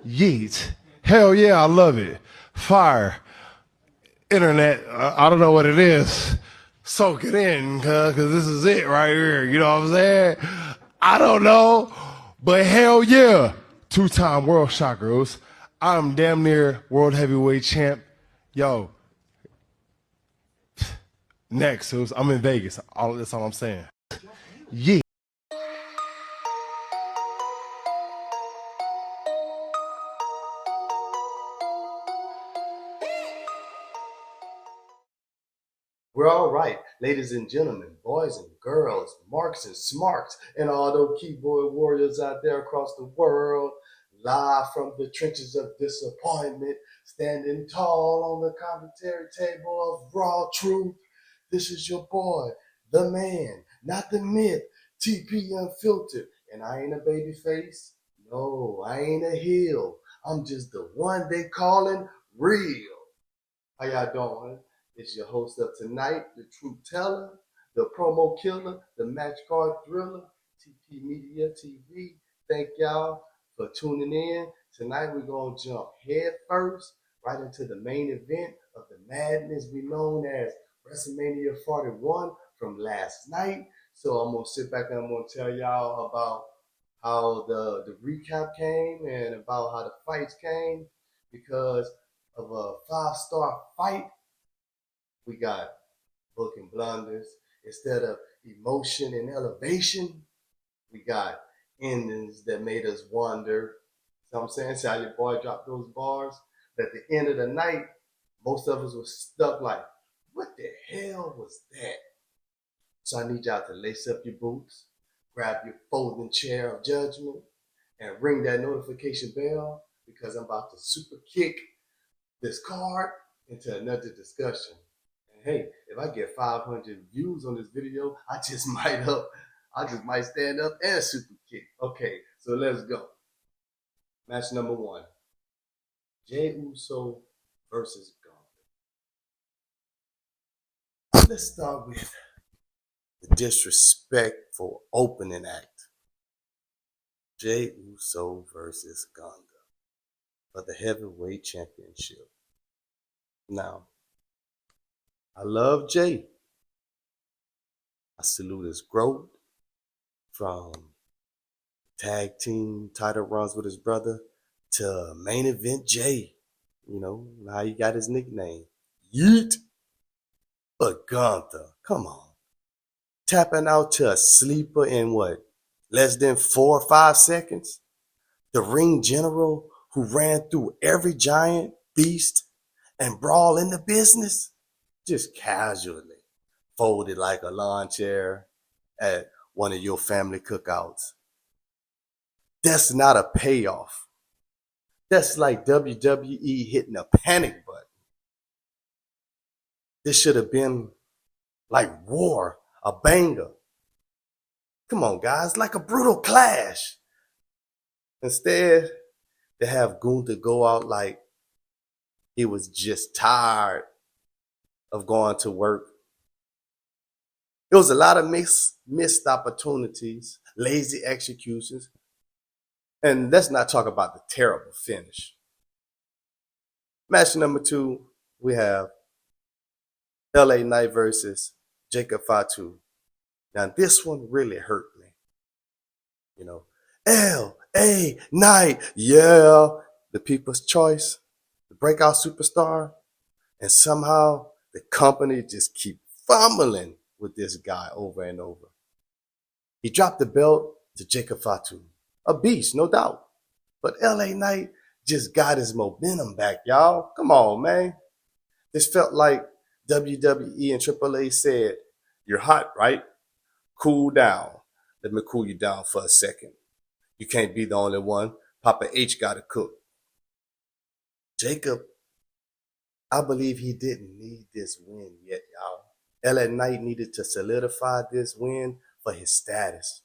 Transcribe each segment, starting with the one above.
Yeet. Hell yeah, I love it. Fire. Internet, I don't know what it is. Soak it in, cause this is it right here. You know what I'm saying? I don't know, but hell yeah. Two-time world shockers. I'm damn near world heavyweight champ. Yo, next, I'm in Vegas. That's all I'm saying. Yeah. We're all right, ladies and gentlemen, boys and girls, marks and smarts, and all those keyboard warriors out there across the world, live from the trenches of disappointment, standing tall on the commentary table of raw truth. This is your boy, the man, not the myth, TP Unfiltered, and I ain't a baby face. No, I ain't a heel. I'm just the one they calling real. How y'all doing? It's your host of tonight, the truth teller, the promo killer, the match card thriller, TP Media TV. Thank y'all for tuning in. Tonight we're going to jump head first right into the main event of the madness we known as WrestleMania 41 from last night. So I'm going to sit back and I'm going to tell y'all about how the recap came and about how the fights came, because of a 5-star fight. We got booking blunders. Instead of emotion and elevation, we got endings that made us wonder. You know what I'm saying? See how your boy dropped those bars? At the end of the night, most of us were stuck like, what the hell was that? So I need y'all to lace up your boots, grab your folding chair of judgment, and ring that notification bell, because I'm about to super kick this card into another discussion. And hey, if I get 500 views on this video, I just might stand up and super kick. Okay, so let's go. Match number 1. Jey Uso versus Gunther. Let's start with the disrespectful opening act. Jey Uso versus Gunther for the heavyweight championship. Now, I love Jey. I salute his growth from tag team title runs with his brother to main event Jey. You know, now he got his nickname. Yeet. But Gunther, come on. Tapping out to a sleeper in what? Less than 4 or 5 seconds? The ring general who ran through every giant, beast, and brawl in the business? Just casually folded like a lawn chair at one of your family cookouts. That's not a payoff. That's like WWE hitting a panic button. This should have been like war, a banger. Come on, guys, like a brutal clash. Instead, they have Gunther go out like he was just tired of going to work. There was a lot of missed opportunities, lazy executions, and let's not talk about the terrible finish. Match number 2, we have LA Knight versus Jacob Fatu. Now this one really hurt me. You know, LA Knight, yeah, the people's choice, the breakout superstar, and somehow the company just keep fumbling with this guy over and over. He dropped the belt to Jacob Fatu, a beast, no doubt. But LA Knight just got his momentum back, y'all. Come on, man. This felt like WWE and AAA said, you're hot, right? Cool down. Let me cool you down for a second. You can't be the only one. Papa H got to cook. Jacob, I believe he didn't need this win yet, y'all. LA Knight needed to solidify this win for his status.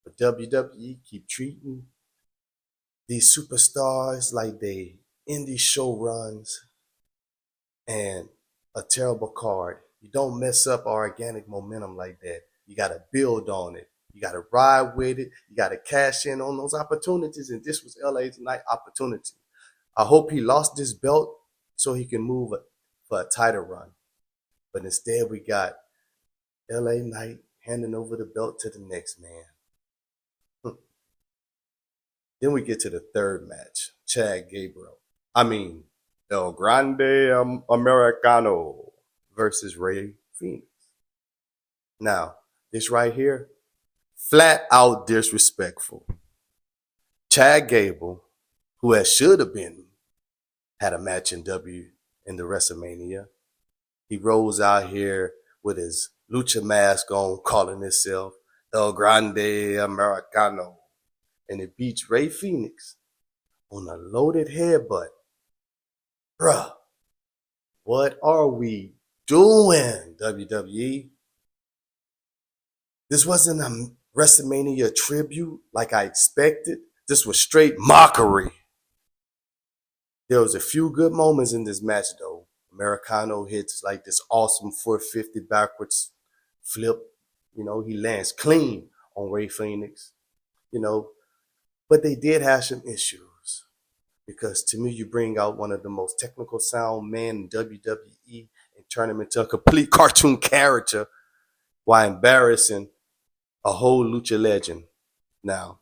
But WWE keep treating these superstars like they indie show runs and a terrible card. You don't mess up organic momentum like that. You got to build on it. You got to ride with it. You got to cash in on those opportunities. And this was LA's night opportunity. I hope he lost this belt so he can move for a title run. But instead, we got LA Knight handing over the belt to the next man. Then we get to the third match, Chad Gable. El Grande Americano versus Rey Fenix. Now, this right here, flat out disrespectful. Chad Gable, who should have been had a match in the WrestleMania, he rolls out here with his lucha mask on, calling himself El Grande Americano, and it beats Rey Fenix on a loaded headbutt. Bruh, what are we doing, WWE? This wasn't a WrestleMania tribute like I expected. This was straight mockery. There was a few good moments in this match, though. Americano hits like this awesome 450 backwards flip. He lands clean on Rey Fenix. But they did have some issues. Because to me, you bring out one of the most technical sound men in WWE and turn him into a complete cartoon character while embarrassing a whole lucha legend. Now,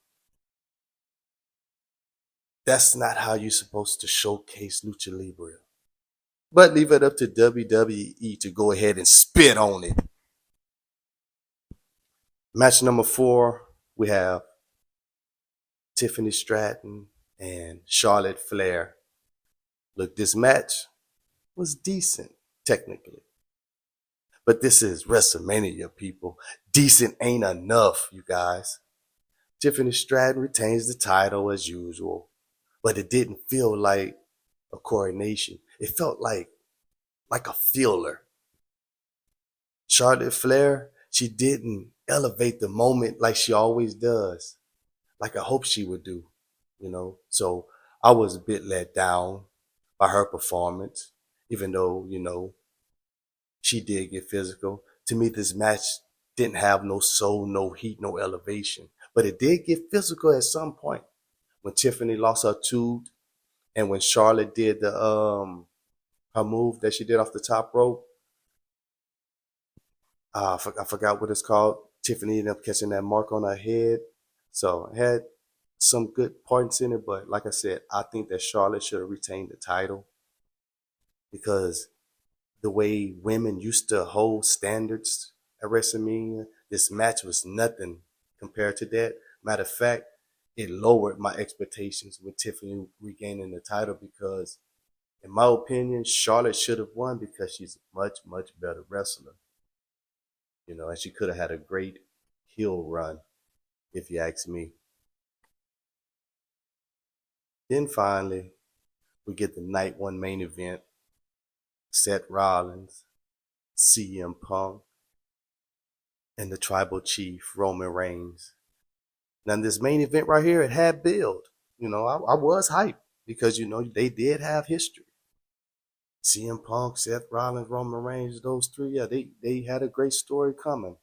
that's not how you're supposed to showcase lucha libre. But leave it up to WWE to go ahead and spit on it. Match number 4, we have Tiffany Stratton and Charlotte Flair. Look, this match was decent, technically. But this is WrestleMania, people. Decent ain't enough, you guys. Tiffany Stratton retains the title as usual, but it didn't feel like a coronation. It felt like a filler. Charlotte Flair, she didn't elevate the moment like she always does, like I hope she would do, So I was a bit let down by her performance, even though, she did get physical. To me, this match didn't have no soul, no heat, no elevation. But it did get physical at some point. When Tiffany lost her tooth and when Charlotte did the her move that she did off the top rope. I forgot what it's called. Tiffany ended up catching that mark on her head. So it had some good points in it, but like I said, I think that Charlotte should have retained the title because the way women used to hold standards at WrestleMania, this match was nothing compared to that. Matter of fact, it lowered my expectations with Tiffany regaining the title because, in my opinion, Charlotte should have won because she's a much, much better wrestler. And she could have had a great heel run, if you ask me. Then finally, we get the night 1 main event. Seth Rollins, CM Punk, and the tribal chief, Roman Reigns. Now, this main event right here, it had build. I was hyped because, they did have history. CM Punk, Seth Rollins, Roman Reigns, those three, yeah, they had a great story coming.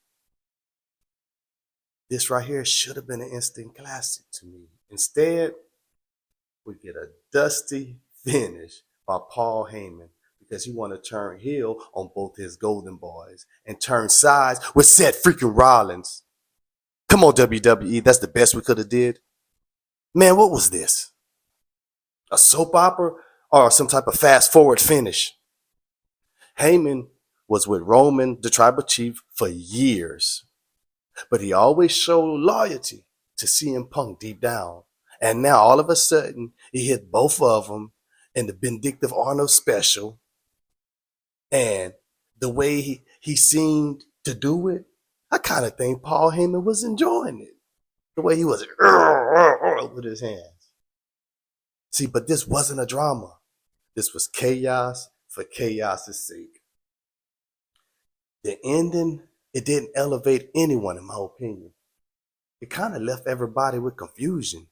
This right here should have been an instant classic to me. Instead, we get a dusty finish by Paul Heyman because he wanted to turn heel on both his Golden Boys and turn sides with Seth freaking Rollins. Come on, WWE, that's the best we could have did. Man, what was this? A soap opera or some type of fast forward finish? Heyman was with Roman, the tribal chief, for years, but he always showed loyalty to CM Punk deep down. And now all of a sudden, he hit both of them in the Vindictive Arnold special. And the way he seemed to do it, I kind of think Paul Heyman was enjoying it. The way he was with his hands. See, but this wasn't a drama. This was chaos for chaos's sake. The ending, it didn't elevate anyone, in my opinion. It kind of left everybody with confusion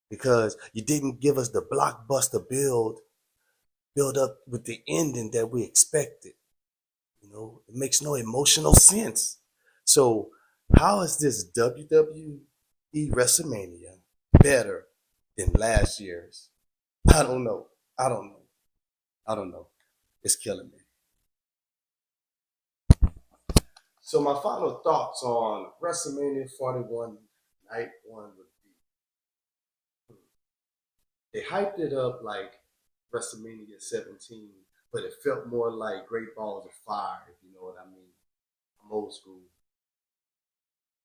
because you didn't give us the blockbuster build up with the ending that we expected. It makes no emotional sense. So How is this WWE WrestleMania better than last year's? I don't know. I don't know. I don't know. It's killing me. So my final thoughts on WrestleMania 41 Night 1 would be, they hyped it up like WrestleMania 17, but it felt more like Great Balls of Fire, if you know what I mean. I'm old school.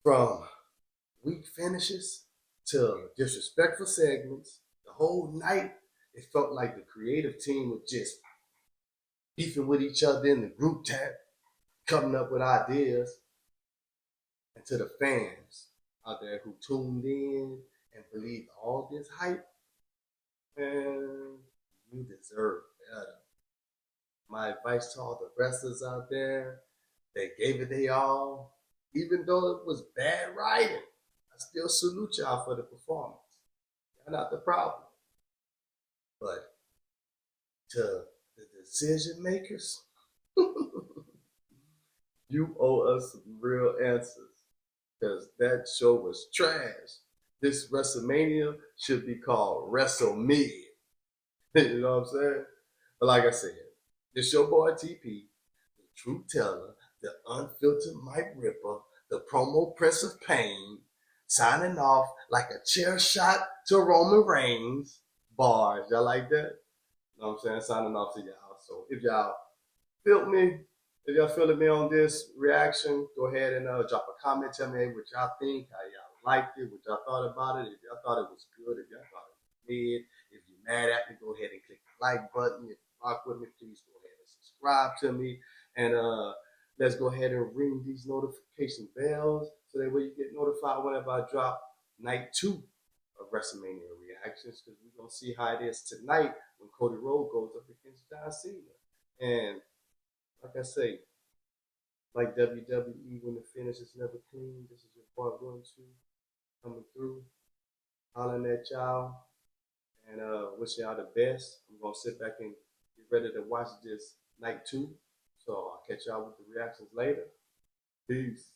From weak finishes to disrespectful segments, the whole night, it felt like the creative team was just beefing with each other in the group chat, coming up with ideas. And to the fans out there who tuned in and believed all this hype, man, you deserve better. My advice to all the wrestlers out there, they gave it their all, even though it was bad writing. I still salute y'all for the performance. Y'all not the problem. But to the decision makers, you owe us some real answers. Because that show was trash. This WrestleMania should be called WrestleMID. You know what I'm saying? But like I said, this your boy TP, the truth teller, the unfiltered mic ripper, the promo press of pain, signing off like a chair shot to Roman Reigns. Bars. Y'all like that? You know what I'm saying? Signing off to y'all. So if y'all feel me, if y'all feeling me on this reaction, go ahead and drop a comment. Tell me what y'all think, how y'all liked it, what y'all thought about it. If y'all thought it was good, if y'all thought it was mid, if you're mad at me, go ahead and click the like button. If you rock with me, please go ahead and subscribe to me. And let's go ahead and ring these notification bells so that way you get notified whenever I drop night 2 of WrestleMania reactions, because we're going to see how it is tonight when Cody Rhodes goes up against John Cena. And like I say, like WWE, when the finish is never clean, this is your boy Gunther coming through, hollering at y'all, and wishing y'all the best. I'm going to sit back and get ready to watch this night 2. So I'll catch y'all with the reactions later. Peace.